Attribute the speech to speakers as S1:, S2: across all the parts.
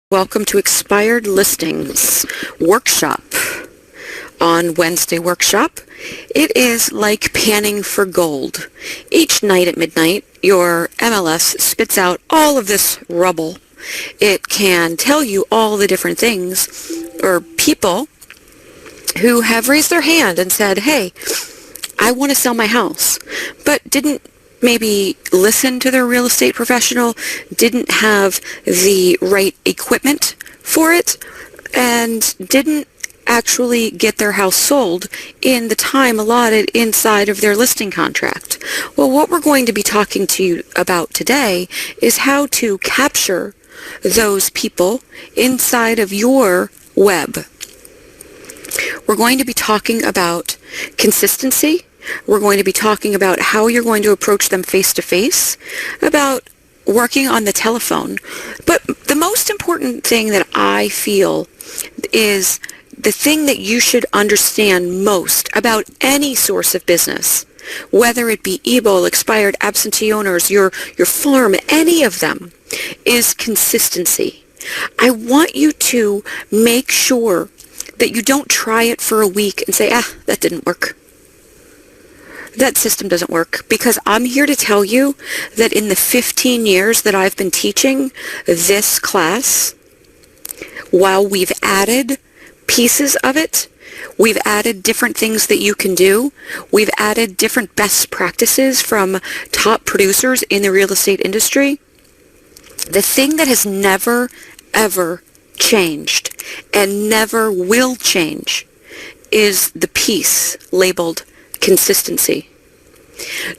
S1: Welcome to Expired Listings Workshop. On Wednesday workshop, it is like panning for gold. Each night at midnight, your MLS spits out all of this rubble. It can tell you all the different things or people who have raised their hand and said, hey, I want to sell my house, but didn't maybe listen to their real estate professional, didn't have the right equipment for it, and didn't actually get their house sold in the time allotted inside of their listing contract. Well, what we're going to be talking to you about today is how to capture those people inside of your web. We're going to be talking about consistency. We're going to be talking about how you're going to approach them face-to-face, about working on the telephone. But the most important thing that I feel is the thing that you should understand most about any source of business, whether it be EBOL, expired absentee owners, your farm, any of them, is consistency. I want you to make sure that you don't try it for a week and say, that didn't work. That system doesn't work, because I'm here to tell you that in the 15 years that I've been teaching this class, while we've added pieces of it, we've added different things that you can do, we've added different best practices from top producers in the real estate industry, the thing that has never, ever changed and never will change is the piece labeled consistency.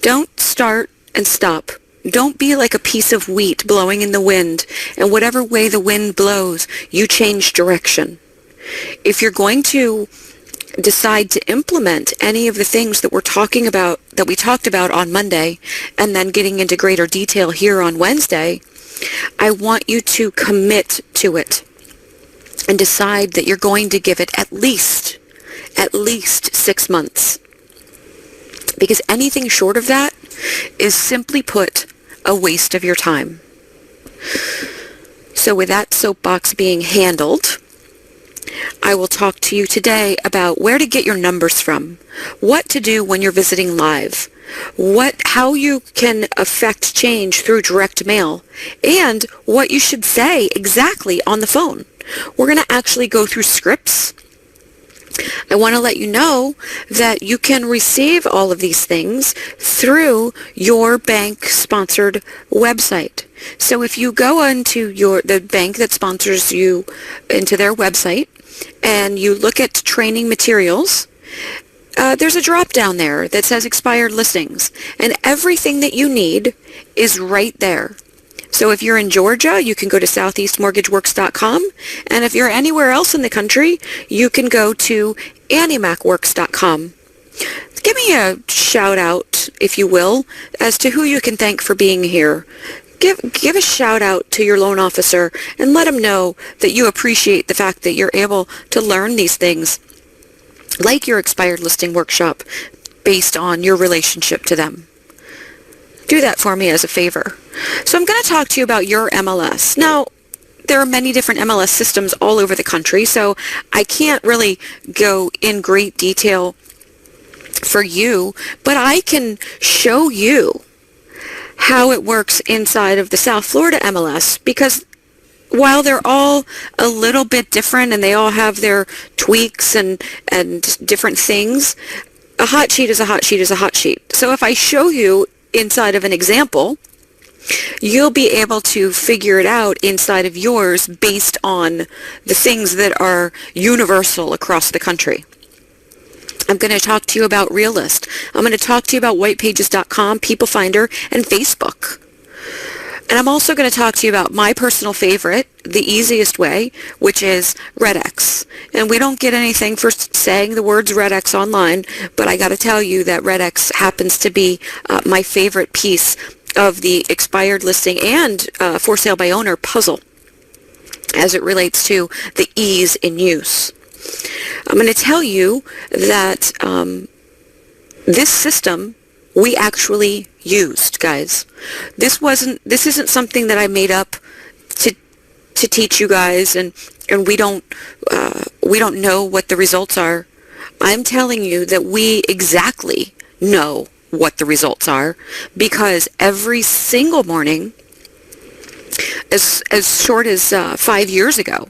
S1: Don't start and stop. Don't be like a piece of wheat blowing in the wind, and whatever way the wind blows, you change direction. If you're going to decide to implement any of the things that we talked about on Monday, and then getting into greater detail here on Wednesday, I want you to commit to it and decide that you're going to give it at least 6 months. Because anything short of that is, simply put, a waste of your time. So with that soapbox being handled, I will talk to you today about where to get your numbers from, what to do when you're visiting live, how you can affect change through direct mail, and what you should say exactly on the phone. We're going to actually go through scripts. I want to let you know that you can receive all of these things through your bank-sponsored website. So if you go onto the bank that sponsors you into their website and you look at training materials, there's a drop down there that says expired listings, and everything that you need is right there. So if you're in Georgia, you can go to southeastmortgageworks.com, and if you're anywhere else in the country, you can go to AnnieMacWorks.com. Give me a shout out, if you will, as to who you can thank for being here. Give a shout out to your loan officer and let them know that you appreciate the fact that you're able to learn these things, like your expired listing workshop, based on your relationship to them. Do that for me as a favor. So I'm going to talk to you about your MLS. Now, there are many different MLS systems all over the country, so I can't really go in great detail for you, but I can show you how it works inside of the South Florida MLS, because while they're all a little bit different and they all have their tweaks and different things, a hot sheet is a hot sheet is a hot sheet. So if I show you inside of an example, you'll be able to figure it out inside of yours based on the things that are universal across the country. I'm going to talk to you about Realist. I'm going to talk to you about whitepages.com, People Finder, and Facebook. And I'm also going to talk to you about my personal favorite, the easiest way, which is RedX. And we don't get anything for saying the words RedX online, but I got to tell you that RedX happens to be my favorite piece of the expired listing and for sale by owner puzzle as it relates to the ease in use. I'm going to tell you that this system we actually used, guys. This isn't something that I made up to teach you guys, and we don't know what the results are. I'm telling you that we exactly know what the results are, because every single morning, as short as 5 years ago,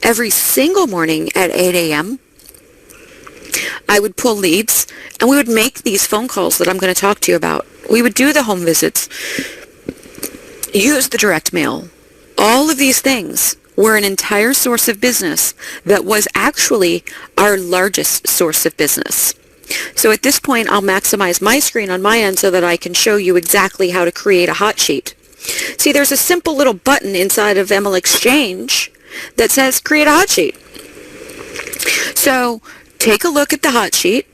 S1: every single morning at 8 a.m., I would pull leads, and we would make these phone calls that I'm going to talk to you about. We would do the home visits, use the direct mail. All of these things were an entire source of business that was actually our largest source of business. So at this point, I'll maximize my screen on my end so that I can show you exactly how to create a hot sheet. See, there's a simple little button inside of ML Exchange that says create a hot sheet. So take a look at the hot sheet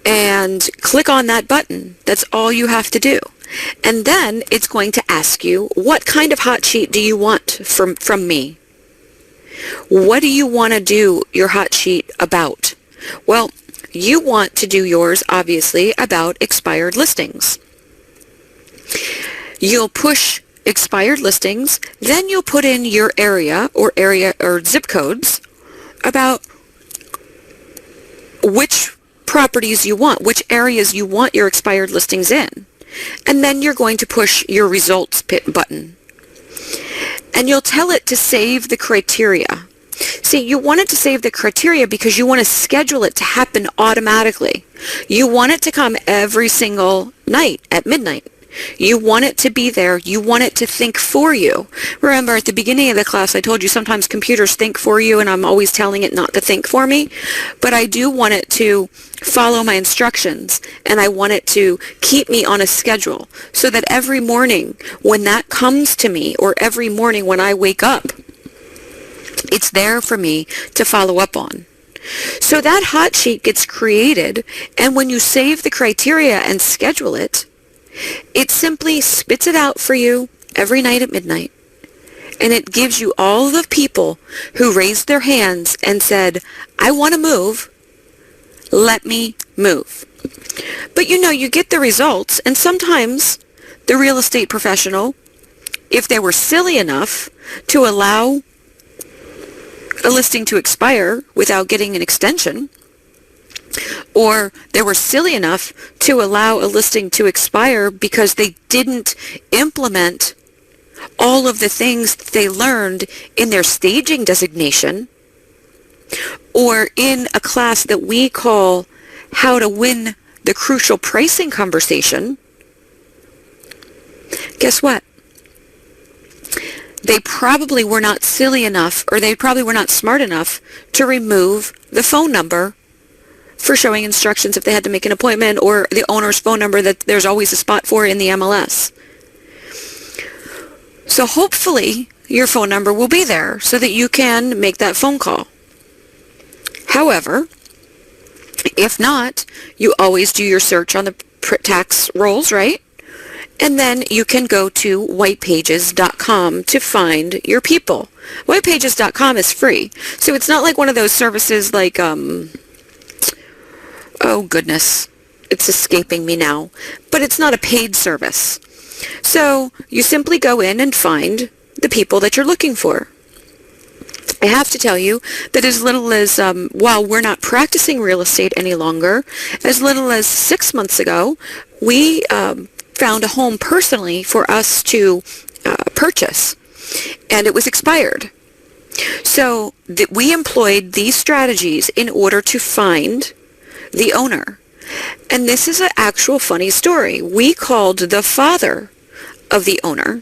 S1: and click on that button. That's all you have to do. And then it's going to ask you, what kind of hot sheet do you want from me? What do you want to do your hot sheet about? Well, you want to do yours, obviously, about expired listings. You'll push expired listings, then you'll put in your area or zip codes about which properties you want, which areas you want your expired listings in. And then you're going to push your results button. And you'll tell it to save the criteria. See, you want it to save the criteria because you want to schedule it to happen automatically. You want it to come every single night at midnight. You want it to be there. You want it to think for you. Remember, at the beginning of the class, I told you sometimes computers think for you, and I'm always telling it not to think for me. But I do want it to follow my instructions, and I want it to keep me on a schedule so that every morning when that comes to me, or every morning when I wake up, it's there for me to follow up on. So that hot sheet gets created, and when you save the criteria and schedule it, it simply spits it out for you every night at midnight. And it gives you all the people who raised their hands and said, I want to move. Let me move. But you get the results, and sometimes the real estate professional, if they were silly enough to allow a listing to expire without getting an extension, or they were silly enough to allow a listing to expire because they didn't implement all of the things that they learned in their staging designation, or in a class that we call How to Win the Crucial Pricing Conversation, guess what? They probably were not silly enough, or they probably were not smart enough to remove the phone number for showing instructions if they had to make an appointment, or the owner's phone number that there's always a spot for in the MLS. So hopefully your phone number will be there so that you can make that phone call. However, if not, you always do your search on the tax rolls, right? And then you can go to whitepages.com to find your people. Whitepages.com is free. So it's not like one of those services like, oh goodness, it's escaping me now. But it's not a paid service. So you simply go in and find the people that you're looking for. I have to tell you that as little as, while we're not practicing real estate any longer, as little as 6 months ago, we found a home personally for us to purchase, and it was expired. So we employed these strategies in order to find the owner. And this is an actual funny story. We called the father of the owner,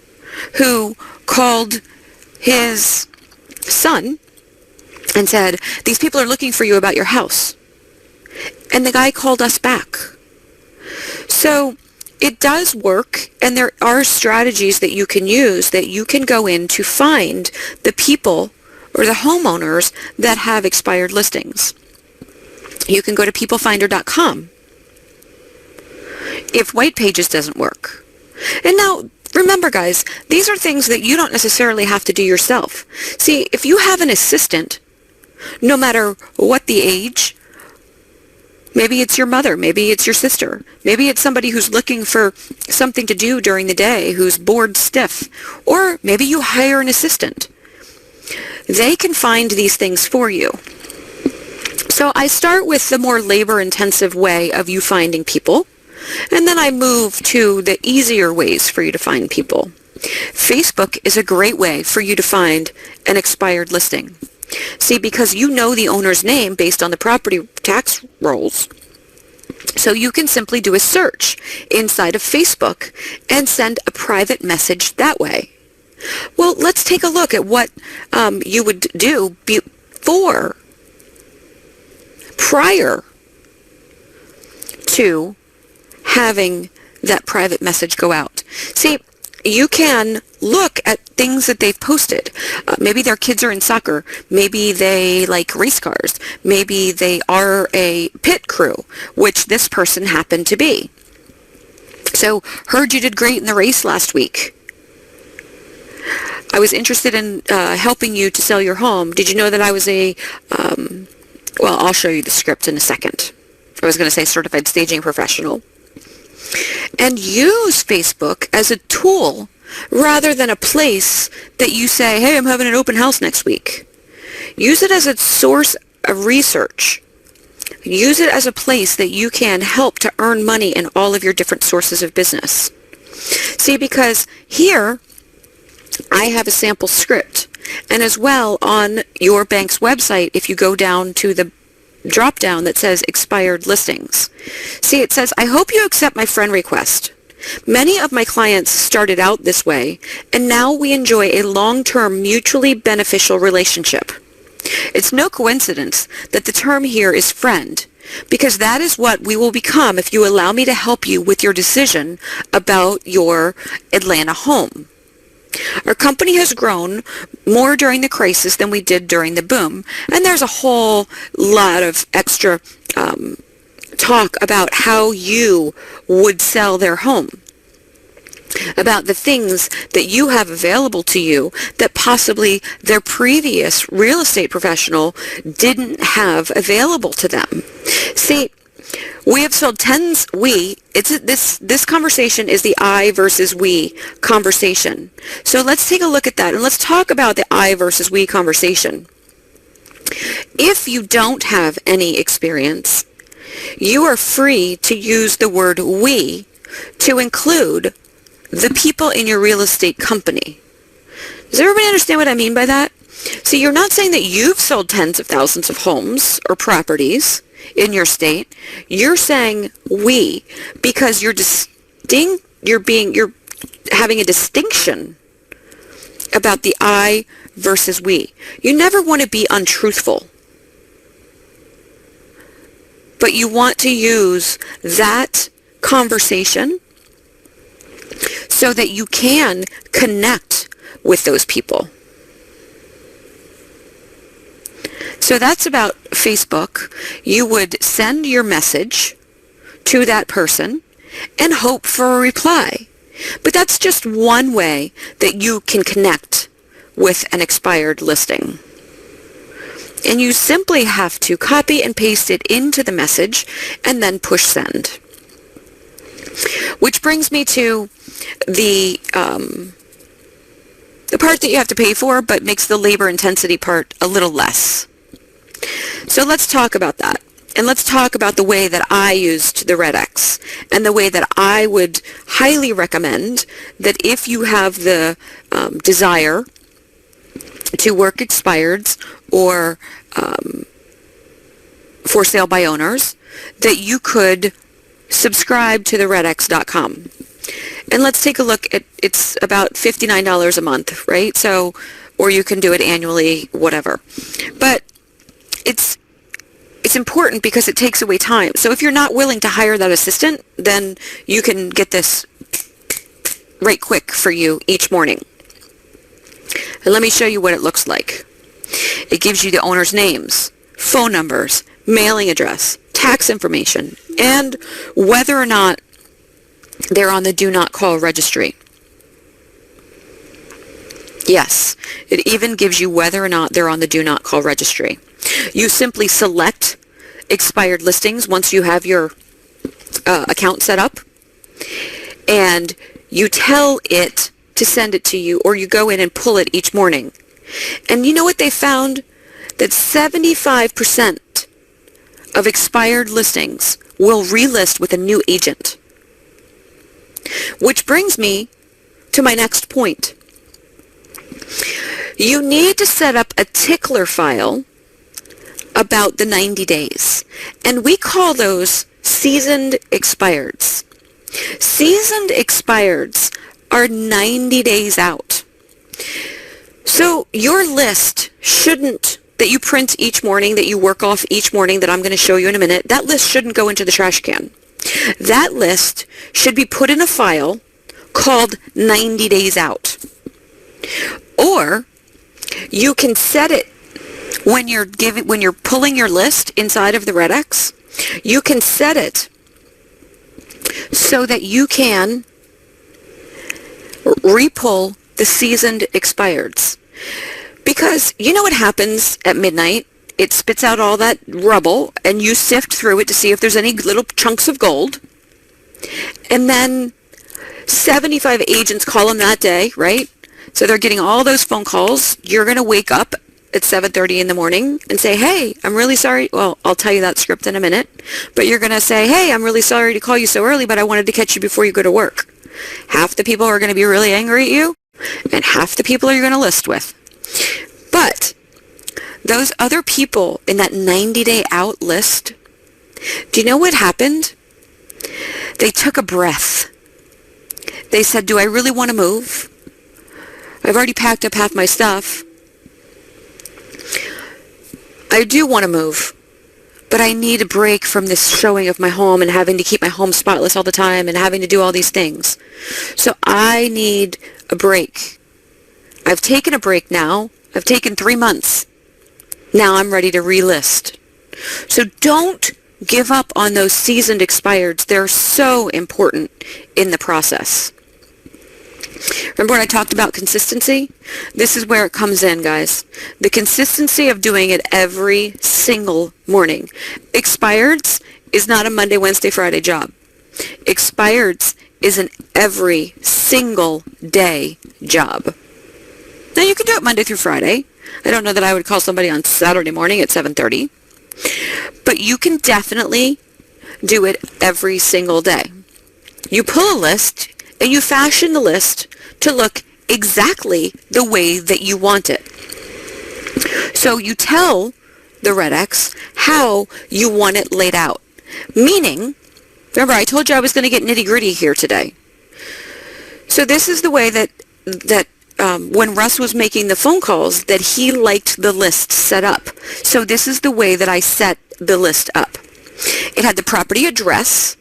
S1: who called his son and said, these people are looking for you about your house. And the guy called us back. So it does work, and there are strategies that you can use that you can go in to find the people or the homeowners that have expired listings. You can go to peoplefinder.com if White Pages doesn't work. And now, remember guys, these are things that you don't necessarily have to do yourself. See, if you have an assistant, no matter what the age, maybe it's your mother, maybe it's your sister, maybe it's somebody who's looking for something to do during the day, who's bored stiff, or maybe you hire an assistant. they can find these things for you. So I start with the more labor-intensive way of you finding people, and then I move to the easier ways for you to find people. Facebook is a great way for you to find an expired listing. See, because you know the owner's name based on the property tax rolls, so you can simply do a search inside of Facebook and send a private message that way. Well, let's take a look at what you would do prior to having that private message go out. See, you can look at things that they've posted. Maybe their kids are in soccer. Maybe they like race cars. Maybe they are a pit crew, which this person happened to be. So, heard you did great in the race last week. I was interested in helping you to sell your home. Did you know that I was well, I'll show you the script in a second. I was going to say certified staging professional. And use Facebook as a tool rather than a place that you say, hey, I'm having an open house next week. Use it as a source of research. Use it as a place that you can help to earn money in all of your different sources of business. See, because here I have a sample script. And as well, on your bank's website, if you go down to the drop down that says expired listings. See, it says, I hope you accept my friend request. Many of my clients started out this way, and now we enjoy a long-term mutually beneficial relationship. It's no coincidence that the term here is friend, because that is what we will become if you allow me to help you with your decision about your Atlanta home. Our company has grown more during the crisis than we did during the boom, and there's a whole lot of extra talk about how you would sell their home, about the things that you have available to you that possibly their previous real estate professional didn't have available to them. See, we have sold this conversation is the I versus we conversation. So let's take a look at that and let's talk about the I versus we conversation. If you don't have any experience, you are free to use the word we to include the people in your real estate company. Does everybody understand what I mean by that? See, you're not saying that you've sold tens of thousands of homes or properties in your state. You're saying we because you're having a distinction about the I versus we. You never want to be untruthful, but you want to use that conversation so that you can connect with those people. So that's about Facebook. You would send your message to that person and hope for a reply. But that's just one way that you can connect with an expired listing. And you simply have to copy and paste it into the message and then push send. Which brings me to the part that you have to pay for, but makes the labor intensity part a little less. So let's talk about that. And let's talk about the way that I used the Red X and the way that I would highly recommend that if you have the desire to work expireds or for sale by owners, that you could subscribe to the redx.com. And let's take a look at, it's about $59 a month, right? So, or you can do it annually, whatever. But it's important because it takes away time. So if you're not willing to hire that assistant, then you can get this right quick for you each morning. And let me show you what it looks like. It gives you the owner's names, phone numbers, mailing address, tax information, and whether or not they're on the do not call registry. Yes, it even gives you whether or not they're on the do not call registry. You simply select expired listings once you have your account set up, and you tell it to send it to you, or you go in and pull it each morning And you know what they found? That 75% of expired listings will relist with a new agent. Which brings me to my next point. You need to set up a tickler file about the 90 days. And we call those seasoned expireds. Seasoned expireds are 90 days out. So your list shouldn't, that you print each morning, that you work off each morning, that I'm going to show you in a minute, that list shouldn't go into the trash can. That list should be put in a file called 90 days out. Or you can set it when you're pulling your list inside of the Red-X, you can set it so that you can repull the seasoned expireds. Because you know what happens at midnight? It spits out all that rubble, and you sift through it to see if there's any little chunks of gold. And then 75 agents call them that day, right? So they're getting all those phone calls. You're going to wake up at 7:30 in the morning and say, hey, I'm really sorry. Well, I'll tell you that script in a minute. But you're going to say, hey, I'm really sorry to call you so early, but I wanted to catch you before you go to work. Half the people are going to be really angry at you, and half the people you're going to list with. But those other people in that 90-day out list, do you know what happened? They took a breath. They said, do I really want to move? I've already packed up half my stuff. I do want to move, but I need a break from this showing of my home and having to keep my home spotless all the time and having to do all these things. So I need a break. I've taken a break now. I've taken 3 months. Now I'm ready to relist. So don't give up on those seasoned expireds. They're so important in the process. Remember when I talked about consistency? This is where it comes in, guys. The consistency of doing it every single morning. Expireds is not a Monday, Wednesday, Friday job. Expireds is an every single day job. Now you can do it Monday through Friday. I don't know that I would call somebody on Saturday morning at 7:30. But you can definitely do it every single day. You pull a list and you fashion the list to look exactly the way that you want it. So you tell the Red-X how you want it laid out. Meaning, remember I told you I was going to get nitty-gritty here today. So this is the way that when Russ was making the phone calls, that he liked the list set up. So this is the way that I set the list up. It had the property address,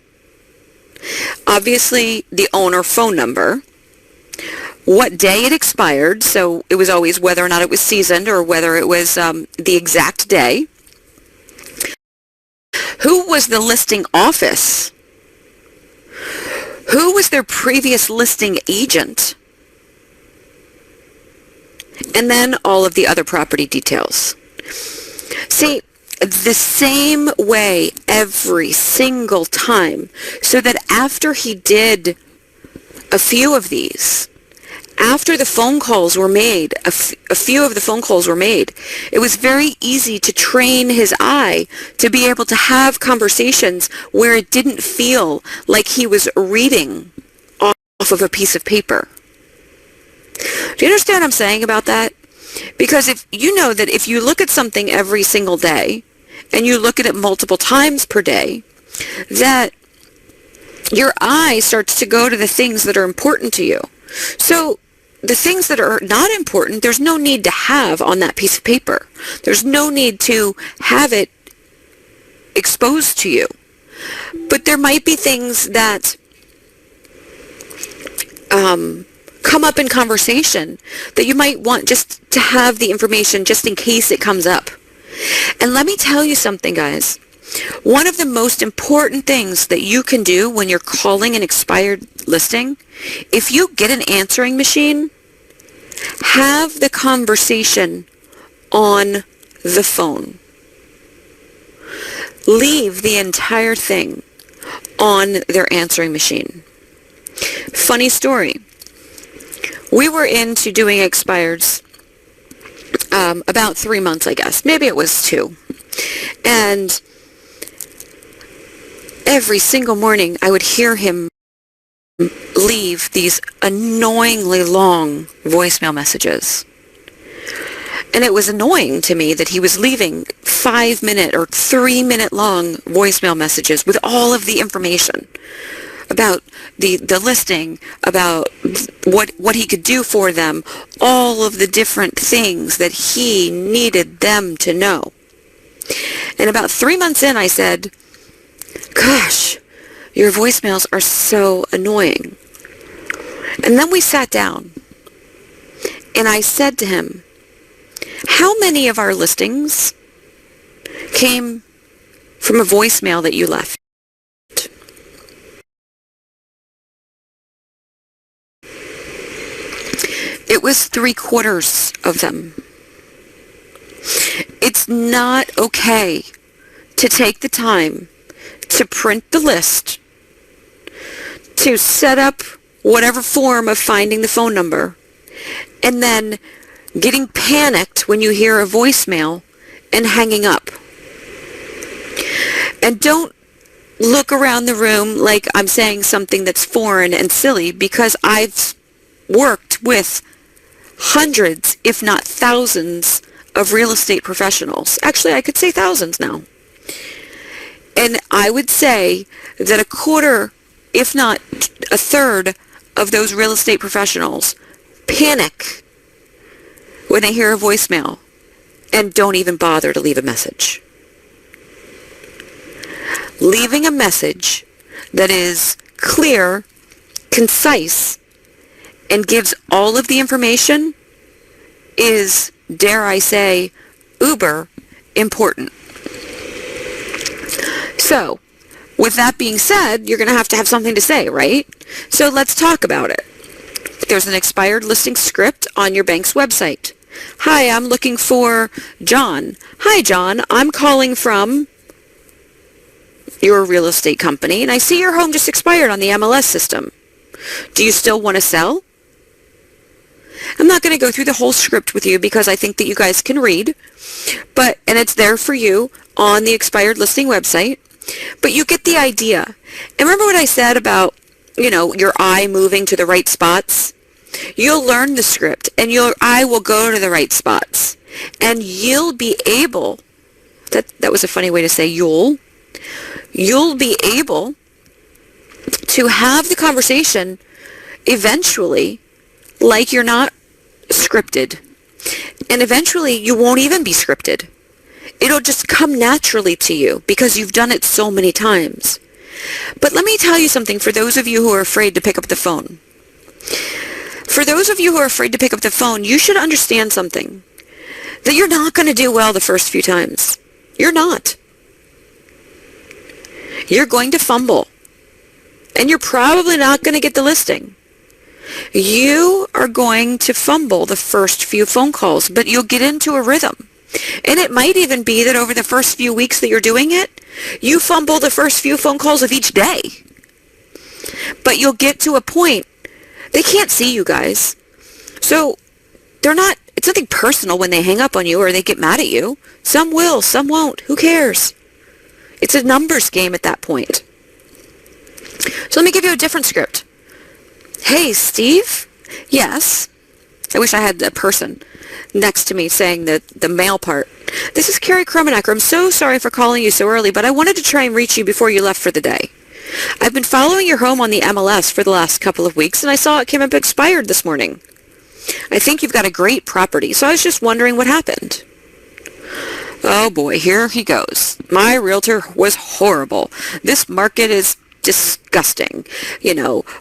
S1: obviously the owner phone number, what day it expired, so it was always whether or not it was seasoned or whether it was the exact day, who was the listing office, who was their previous listing agent, and then all of the other property details. See, the same way every single time, so that after he did a few of these, after the phone calls were made, a few of the phone calls were made, it was very easy to train his eye to be able to have conversations where it didn't feel like he was reading off of a piece of paper. Do you understand what I'm saying about that? Because if you know that if you look at something every single day and you look at it multiple times per day, that your eye starts to go to the things that are important to you. So the things that are not important, there's no need to have on that piece of paper. There's no need to have it exposed to you. But there might be things that come up in conversation that you might want just to have the information just in case it comes up. And let me tell you something, guys. One of the most important things that you can do when you're calling an expired listing, if you get an answering machine, have the conversation on the phone. Leave the entire thing on their answering machine. Funny story. We were into doing expireds about 3 months, I guess. Maybe it was 2. And every single morning I would hear him leave these annoyingly long voicemail messages. And it was annoying to me that he was leaving 5-minute or 3-minute long voicemail messages with all of the information about the listing, about what he could do for them, all of the different things that he needed them to know. And about 3 months in, I said, gosh, your voicemails are so annoying. And then we sat down, and I said to him, how many of our listings came from a voicemail that you left? It was 3/4 of them. It's not okay to take the time to print the list, to set up whatever form of finding the phone number, and then getting panicked when you hear a voicemail and hanging up. And don't look around the room like I'm saying something that's foreign and silly, because I've worked with hundreds, if not thousands, of real estate professionals. Actually, I could say thousands now. And I would say that a quarter, if not a third, of those real estate professionals panic when they hear a voicemail and don't even bother to leave a message. Leaving a message that is clear, concise, and gives all of the information is, dare I say, uber important. So, with that being said, you're going to have something to say, right? So let's talk about it. There's an expired listing script on your bank's website. Hi, I'm looking for John. Hi, John. I'm calling from your real estate company, and I see your home just expired on the MLS system. Do you still want to sell? I'm not going to go through the whole script with you because I think that you guys can read, and it's there for you on the expired listing website. But you get the idea. And remember what I said about, your eye moving to the right spots? You'll learn the script, and your eye will go to the right spots. And you'll be able, that was a funny way to say you'll be able to have the conversation eventually like you're not scripted. And eventually you won't even be scripted. It'll just come naturally to you because you've done it so many times. But let me tell you something for those of you who are afraid to pick up the phone. For those of you who are afraid to pick up the phone, you should understand something. That you're not going to do well the first few times. You're not. You're going to fumble. And you're probably not going to get the listing. You are going to fumble the first few phone calls, but you'll get into a rhythm. And it might even be that over the first few weeks that you're doing it, you fumble the first few phone calls of each day. But you'll get to a point, they can't see you guys. So it's nothing personal when they hang up on you or they get mad at you. Some will, some won't. Who cares? It's a numbers game at that point. So let me give you a different script. Hey, Steve? Yes. I wish I had a person next to me saying the male part. This is Carrie Kromenacker. I'm so sorry for calling you so early, but I wanted to try and reach you before you left for the day. I've been following your home on the MLS for the last couple of weeks, and I saw it came up expired this morning. I think you've got a great property, so I was just wondering what happened. Oh boy, here he goes. My realtor was horrible. This market is disgusting.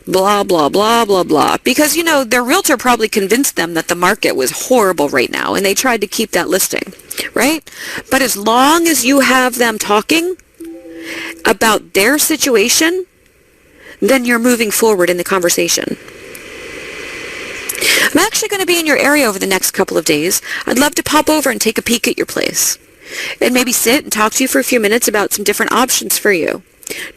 S1: Blah, blah, blah, blah, blah. Because, their realtor probably convinced them that the market was horrible right now, and they tried to keep that listing, right? But as long as you have them talking about their situation, then you're moving forward in the conversation. I'm actually going to be in your area over the next couple of days. I'd love to pop over and take a peek at your place and maybe sit and talk to you for a few minutes about some different options for you.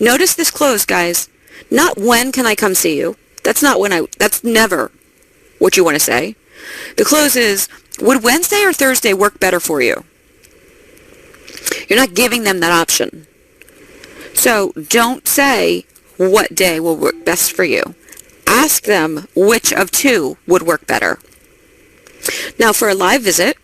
S1: Notice this close, guys. Not when can I come see you. That's never what you want to say. The close is, Would Wednesday or Thursday work better for you? You're not giving them that option. So don't say what day will work best for you. Ask them which of two would work better. Now for a live visit,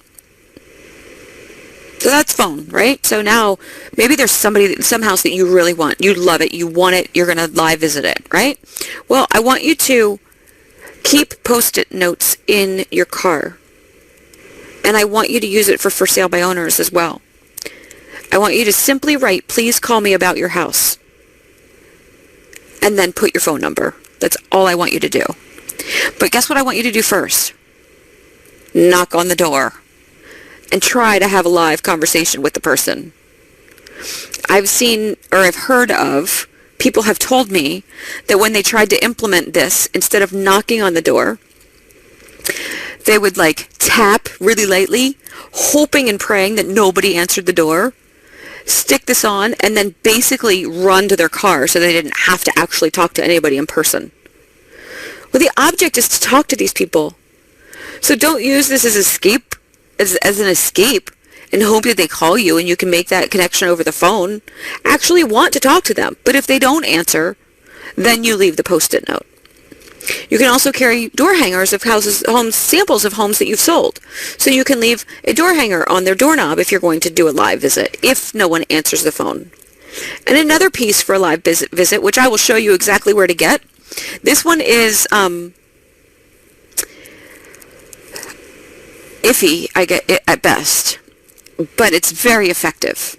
S1: so that's phone, right? So now maybe there's some house that you really want. You love it. You want it. You're going to live visit it, right? Well, I want you to keep Post-it notes in your car. And I want you to use it for sale by owners as well. I want you to simply write, please call me about your house. And then put your phone number. That's all I want you to do. But guess what I want you to do first? Knock on the door. And try to have a live conversation with the person. I've seen, or I've heard of, people have told me that when they tried to implement this, instead of knocking on the door, they would tap really lightly, hoping and praying that nobody answered the door, stick this on, and then basically run to their car so they didn't have to actually talk to anybody in person. Well, the object is to talk to these people. So don't use this as an escape and hope that they call you and you can make that connection over the phone. Actually want to talk to them. But if they don't answer, then you leave the Post-it note. You can also carry door hangers of homes, samples of homes that you've sold. So you can leave a door hanger on their doorknob if you're going to do a live visit, if no one answers the phone. And another piece for a live visit, which I will show you exactly where to get. This one is iffy, I get it at best, but it's very effective.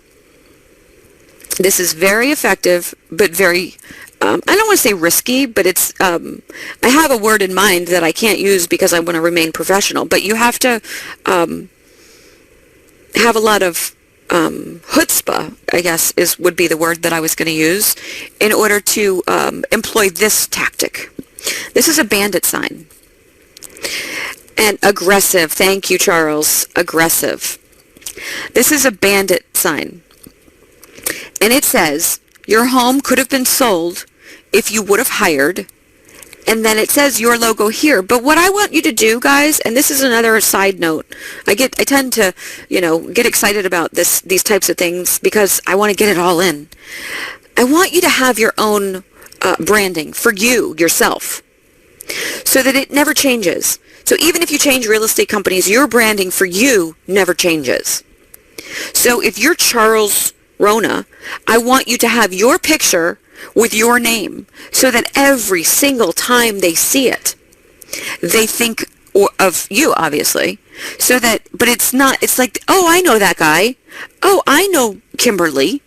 S1: This is very effective, but very, I don't want to say risky, but it's, I have a word in mind that I can't use because I want to remain professional, but you have to have a lot of chutzpah, I guess, would be the word that I was going to use, in order to employ this tactic. This is a bandit sign. And aggressive. Thank you, Charles. Aggressive. This is a bandit sign. And it says, your home could have been sold if you would have hired. And then it says your logo here. But what I want you to do, guys, and this is another side note. I tend to, get excited about these types of things because I want to get it all in. I want you to have your own branding for yourself, so that it never changes. So even if you change real estate companies, your branding for you never changes. So if you're Charles Rona, I want you to have your picture with your name so that every single time they see it, they think of you, obviously. But it's not, it's like, oh, I know that guy. Oh, I know Kimberly.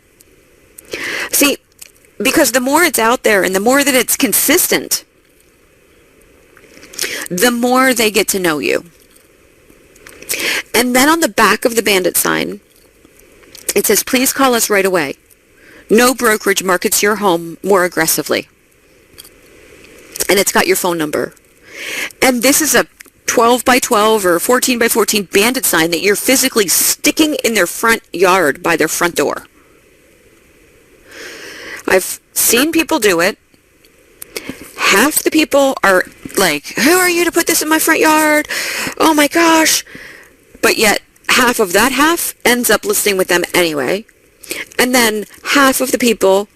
S1: See, because the more it's out there and the more that it's consistent, the more they get to know you. And then on the back of the bandit sign, it says, please call us right away. No brokerage markets your home more aggressively. And it's got your phone number. And this is a 12 by 12 or 14 by 14 bandit sign that you're physically sticking in their front yard by their front door. I've seen people do it. Half the people are like, who are you to put this in my front yard? Oh my gosh. But yet half of that half ends up listing with them anyway. And then half of the people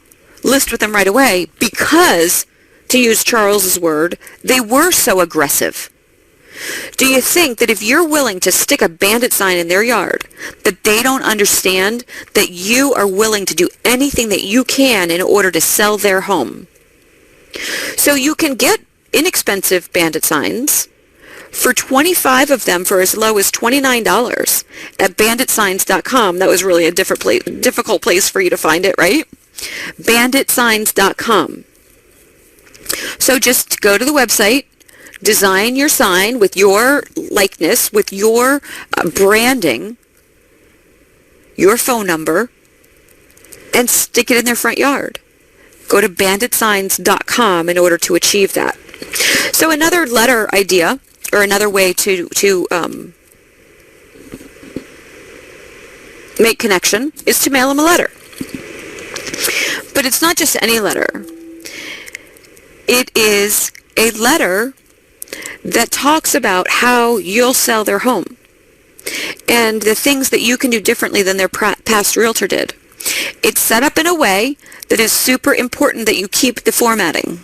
S1: list with them right away because, to use Charles's word, they were so aggressive. Do you think that if you're willing to stick a bandit sign in their yard, that they don't understand that you are willing to do anything that you can in order to sell their home? So you can get inexpensive bandit signs for 25 of them for as low as $29 at banditsigns.com. That was really a difficult place for you to find it, right? banditsigns.com. So just go to the website, design your sign with your likeness, with your branding, your phone number, and stick it in their front yard. Go to banditsigns.com in order to achieve that. So another letter idea, or another way to make connection, is to mail them a letter. But it's not just any letter. It is a letter that talks about how you'll sell their home. and the things that you can do differently than their past realtor did. It's set up in a way that is super important that you keep the formatting.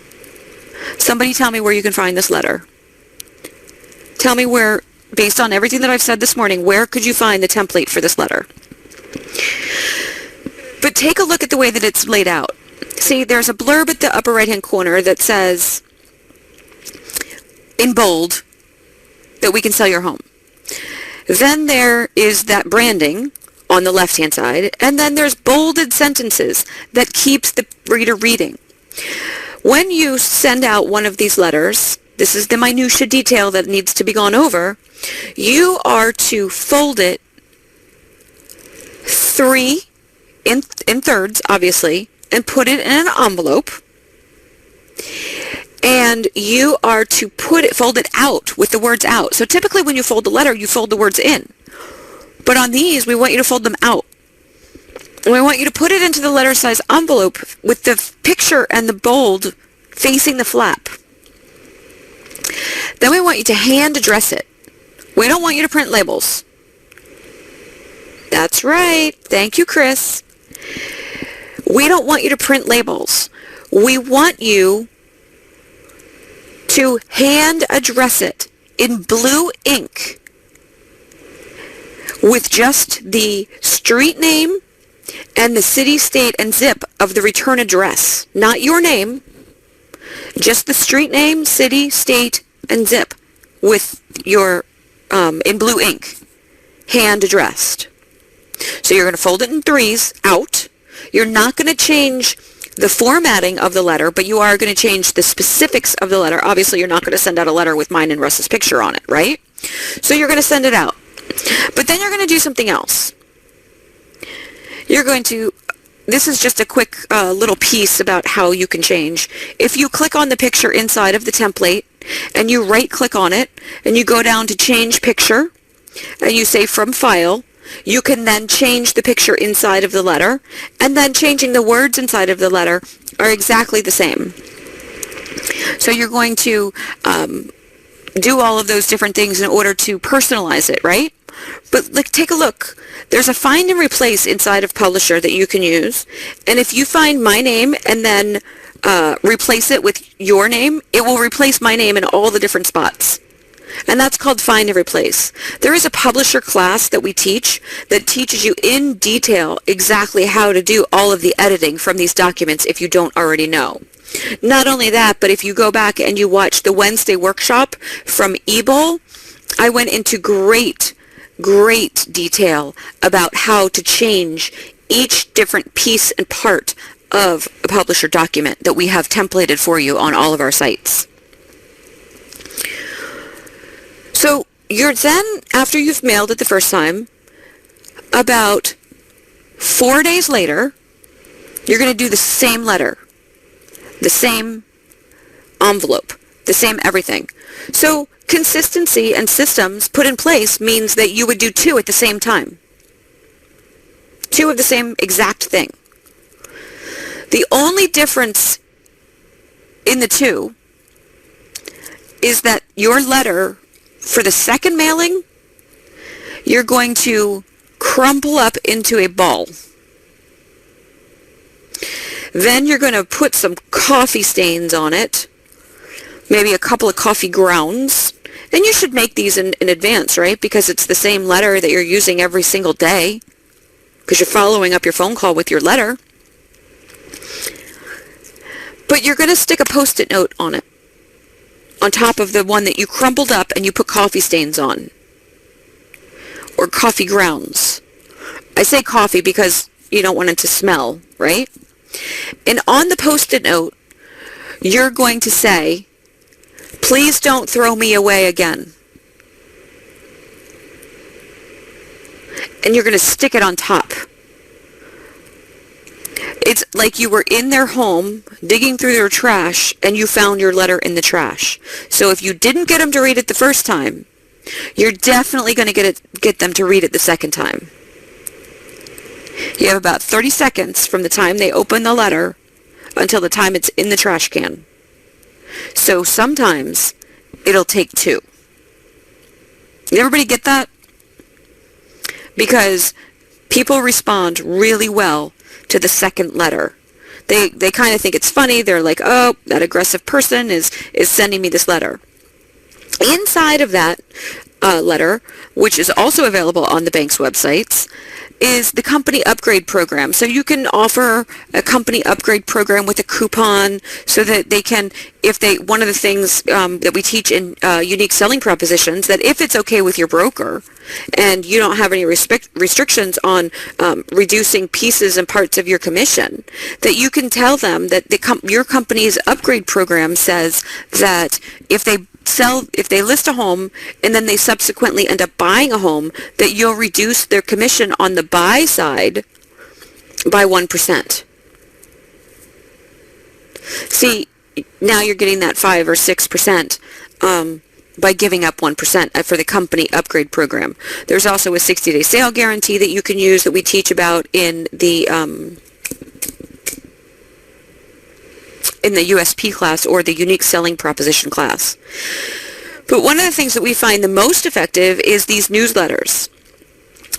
S1: Somebody tell me where you can find this letter. Tell me where, based on everything that I've said this morning, where could you find the template for this letter? But take a look at the way that it's laid out. See, there's a blurb at the upper right-hand corner that says, in bold, that we can sell your home. Then there is that branding on the left-hand side, and then there's bolded sentences that keeps the reader reading. When you send out one of these letters, this is the minutia detail that needs to be gone over, you are to fold it in thirds, obviously, and put it in an envelope, and you are to fold it out with the words out. So typically when you fold the letter, you fold the words in. But on these, we want you to fold them out. And we want you to put it into the letter size envelope with the picture and the bold facing the flap. Then we want you to hand address it. We don't want you to print labels. That's right. Thank you, Chris. We don't want you to print labels. We want you to hand address it in blue ink with just the street name and the city, state, and zip of the return address. Not your name, just the street name, city, state, and zip with your, in blue ink, hand addressed. So you're going to fold it in threes out. You're not going to change the formatting of the letter, but you are going to change the specifics of the letter. Obviously, you're not going to send out a letter with mine and Russ's picture on it, right? So you're going to send it out. But then you're going to do something else. You're going to, this is just a quick little piece about how you can change. If you click on the picture inside of the template and you right click on it and you go down to change picture and you say from file, you can then change the picture inside of the letter, and then changing the words inside of the letter are exactly the same. So you're going to do all of those different things in order to personalize it, right? But take a look. There's a find and replace inside of Publisher that you can use, and if you find my name and then replace it with your name, it will replace my name in all the different spots. And that's called find and replace. There is a Publisher class that we teach that teaches you in detail exactly how to do all of the editing from these documents if you don't already know. Not only that, but if you go back and you watch the Wednesday workshop from eBowl, I went into great detail about how to change each different piece and part of a Publisher document that we have templated for you on all of our sites. So you're then, after you've mailed it the first time, about 4 days later, you're going to do the same letter, the same envelope, the same everything. So consistency and systems put in place means that you would do 2 at the same time. 2 of the same exact thing. The only difference in the 2 is that your letter for the second mailing, you're going to crumple up into a ball. Then you're going to put some coffee stains on it, maybe a couple of coffee grounds. And you should make these in advance, right? Because it's the same letter that you're using every single day, because you're following up your phone call with your letter. But you're going to stick a Post-it note on it, on top of the one that you crumpled up and you put coffee stains on, or coffee grounds. I say coffee because you don't want it to smell, right? And on the Post-it note, you're going to say, please don't throw me away again. And you're going to stick it on top. It's like you were in their home, digging through their trash, and you found your letter in the trash. So if you didn't get them to read it the first time, you're definitely going to get them to read it the second time. You have about 30 seconds from the time they open the letter until the time it's in the trash can. So sometimes it'll take 2. Did everybody get that? because people respond really well to the second letter. They kind of think it's funny. They're like, oh, that aggressive person is sending me this letter. Inside of that letter, which is also available on the bank's websites, is the company upgrade program. So you can offer a company upgrade program with a coupon so that they can, one of the things that we teach in unique selling propositions, that if it's okay with your broker and you don't have any restrictions on reducing pieces and parts of your commission, that you can tell them that your company's upgrade program says that if they list a home and then they subsequently end up buying a home, that you'll reduce their commission on the buy side by 1%. See, now you're getting that 5 or 6% by giving up 1% for the company upgrade program. There's also a 60-day sale guarantee that you can use that we teach about in the USP class, or the unique selling proposition class. But one of the things that we find the most effective is these newsletters.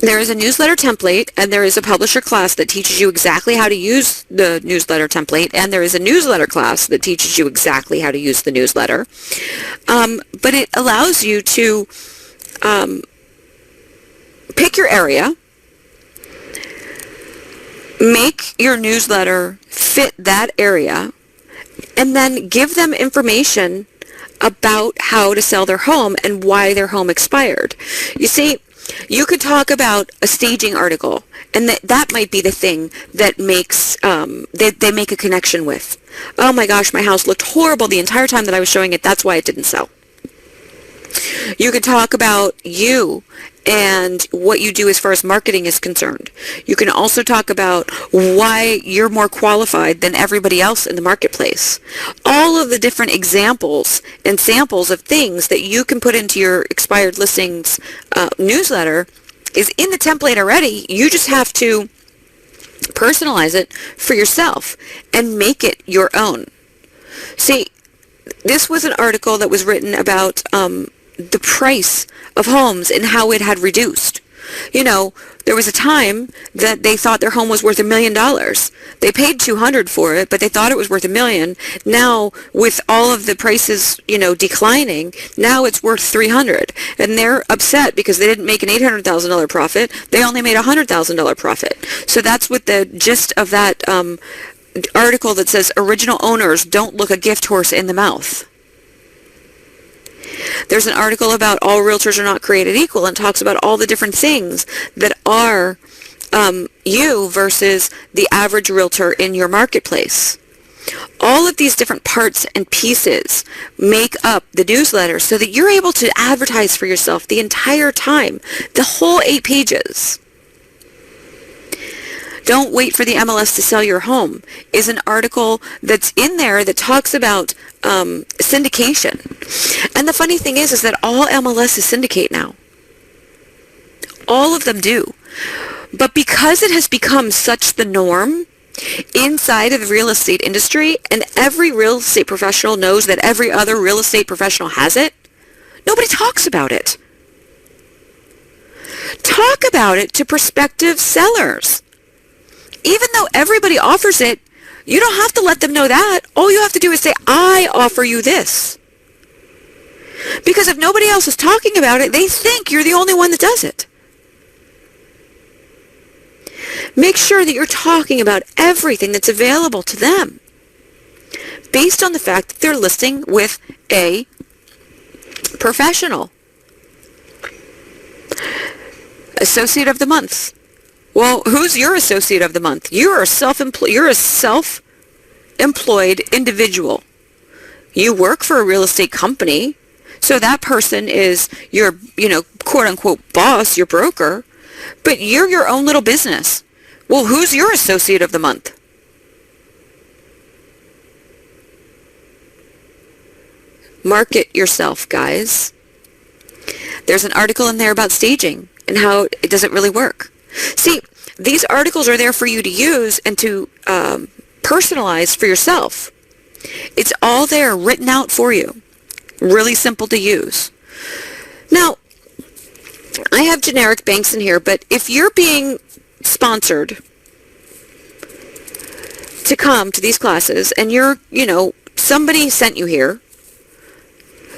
S1: There is a newsletter template, and there is a publisher class that teaches you exactly how to use the newsletter template, and there is a newsletter class that teaches you exactly how to use the newsletter. But it allows you to pick your area, make your newsletter fit that area, and then give them information about how to sell their home and why their home expired. You see, you could talk about a staging article, and that might be the thing that makes they make a connection with. Oh my gosh, my house looked horrible the entire time that I was showing it. That's why it didn't sell. You could talk about you and what you do as far as marketing is concerned. You can also talk about why you're more qualified than everybody else in the marketplace. All of the different examples and samples of things that you can put into your expired listings newsletter is in the template already. You just have to personalize it for yourself and make it your own. See, this was an article that was written about the price of homes and how it had reduced. You know, there was a time that they thought their home was worth $1 million. They paid $200 for it, but they thought it was worth $1 million. Now, with all of the prices, declining, now it's worth $300, and they're upset because they didn't make an $800,000 profit. They only made a $100,000 profit. So that's what the gist of that article that says original owners don't look a gift horse in the mouth. There's an article about all realtors are not created equal, and talks about all the different things that are you versus the average realtor in your marketplace. All of these different parts and pieces make up the newsletter so that you're able to advertise for yourself the entire time, the whole 8 pages. Don't wait for the MLS to sell your home is an article that's in there that talks about syndication. And the funny thing is that all MLSs syndicate now. All of them do. But because it has become such the norm inside of the real estate industry, and every real estate professional knows that every other real estate professional has it, nobody talks about it. Talk about it to prospective sellers. Even though everybody offers it, you don't have to let them know that. All you have to do is say, I offer you this. Because if nobody else is talking about it, they think you're the only one that does it. Make sure that you're talking about everything that's available to them based on the fact that they're listing with a professional. Associate of the month. Well, who's your associate of the month? You're a self-employed individual. You work for a real estate company, so that person is your, quote-unquote boss, your broker, but you're your own little business. Well, who's your associate of the month? Market yourself, guys. There's an article in there about staging and how it doesn't really work. See, these articles are there for you to use and to personalize for yourself. It's all there written out for you. Really simple to use. Now, I have generic banks in here, but if you're being sponsored to come to these classes and somebody sent you here,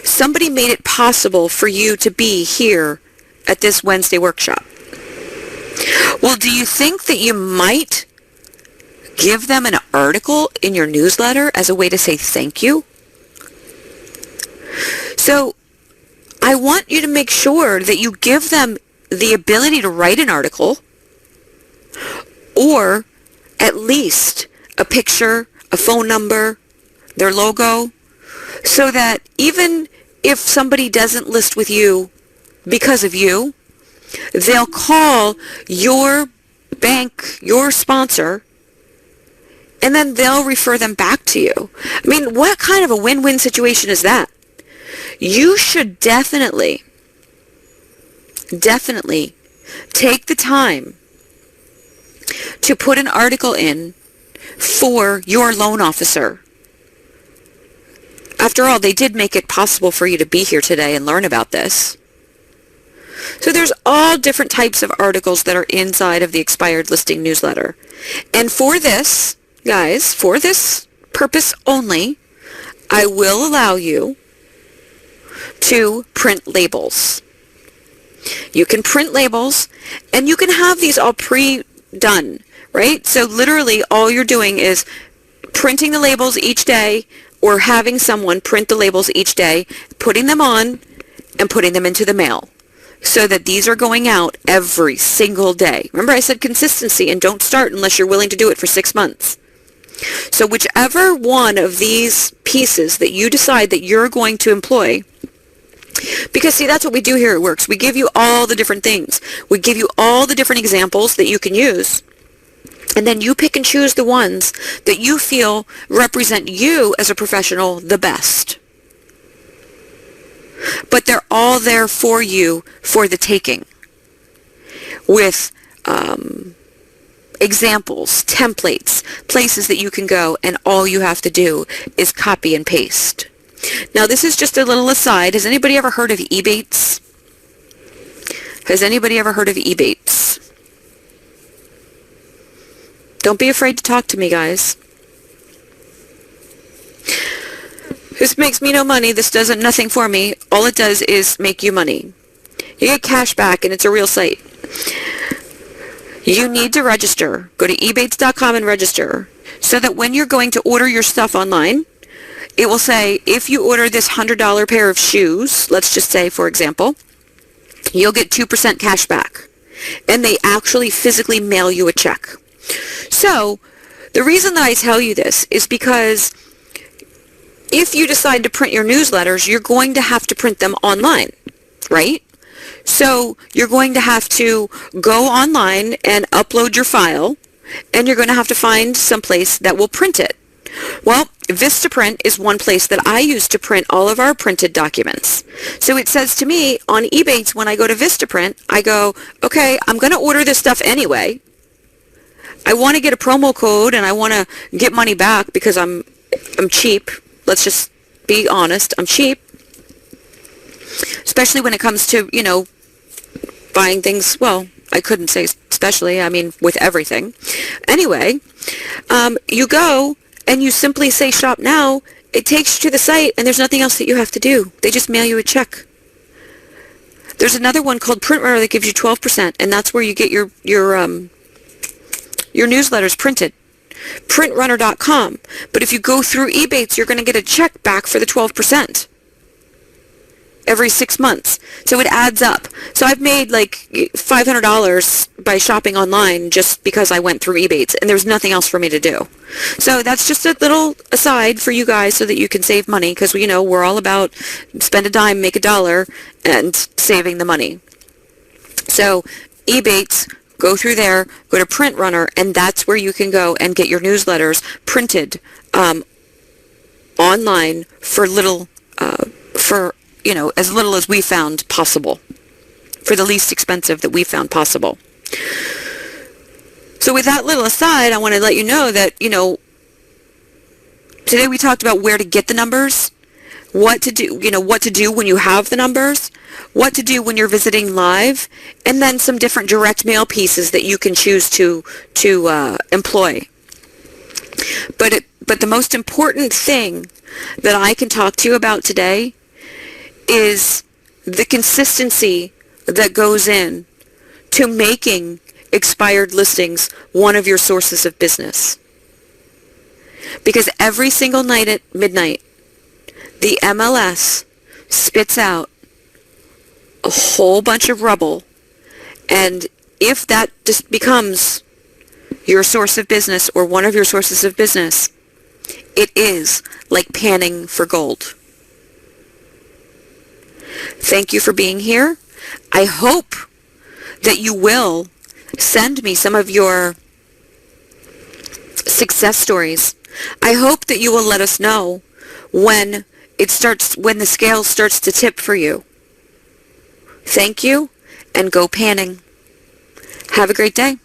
S1: somebody made it possible for you to be here at this Wednesday workshop. Well, do you think that you might give them an article in your newsletter as a way to say thank you? So I want you to make sure that you give them the ability to write an article, or at least a picture, a phone number, their logo, so that even if somebody doesn't list with you because of you, they'll call your bank, your sponsor, and then they'll refer them back to you. I mean, what kind of a win-win situation is that? You should definitely take the time to put an article in for your loan officer. After all, they did make it possible for you to be here today and learn about this. So there's all different types of articles that are inside of the expired listing newsletter. And for this, guys, for this purpose only, I will allow you to print labels. You can print labels, and you can have these all pre-done, right? So literally all you're doing is printing the labels each day, or having someone print the labels each day, putting them on, and putting them into the mail, so that these are going out every single day. Remember, I said consistency, and don't start unless you're willing to do it for 6 months. So whichever one of these pieces that you decide that you're going to employ, because see, that's what we do here at Works. We give you all the different things. We give you all the different examples that you can use. And then you pick and choose the ones that you feel represent you as a professional the best. But they're all there for you for the taking, with examples, templates, places that you can go, and all you have to do is copy and paste. Now, this is just a little aside. Has anybody ever heard of Ebates? Has anybody ever heard of Ebates? Don't be afraid to talk to me, guys. This makes me no money. This does nothing for me. All it does is make you money. You get cash back, and it's a real site. You need to register. Go to ebates.com and register, so that when you're going to order your stuff online, it will say, if you order this $100 pair of shoes, let's just say, for example, you'll get 2% cash back. And they actually physically mail you a check. So, the reason that I tell you this is because if you decide to print your newsletters, you're going to have to print them online, right? So, you're going to have to go online and upload your file, and you're going to have to find some place that will print it. Well, Vistaprint is one place that I use to print all of our printed documents. So it says to me on Ebates, when I go to Vistaprint, I go, okay, I'm going to order this stuff anyway. I want to get a promo code, and I want to get money back because I'm cheap. Let's just be honest. I'm cheap. Especially when it comes to, buying things. Well, I couldn't say especially. I mean, with everything. Anyway, you go and you simply say shop now. It takes you to the site, and there's nothing else that you have to do. They just mail you a check. There's another one called Print Runner that gives you 12%, and that's where you get your newsletters printed. Printrunner.com. But if you go through Ebates, you're going to get a check back for the 12% every 6 months. So it adds up. So I've made like $500 by shopping online just because I went through Ebates, and there's nothing else for me to do. So that's just a little aside for you guys so that you can save money, because we're all about spend a dime, make a dollar, and saving the money. So Ebates, go through there, go to Print Runner, and that's where you can go and get your newsletters printed online for as little as we found possible, for the least expensive that we found possible. So with that little aside, I want to let you know that, today we talked about where to get the numbers. what to do, what to do when you have the numbers, what to do when you're visiting live, and then some different direct mail pieces that you can choose to employ. But the most important thing that I can talk to you about today is the consistency that goes in to making expired listings one of your sources of business. Because every single night at midnight, the MLS spits out a whole bunch of rubble, and if that just becomes your source of business or one of your sources of business, it is like panning for gold. Thank you for being here. I hope that you will send me some of your success stories. I hope that you will let us know when the scale starts to tip for you. Thank you, and go panning. Have a great day.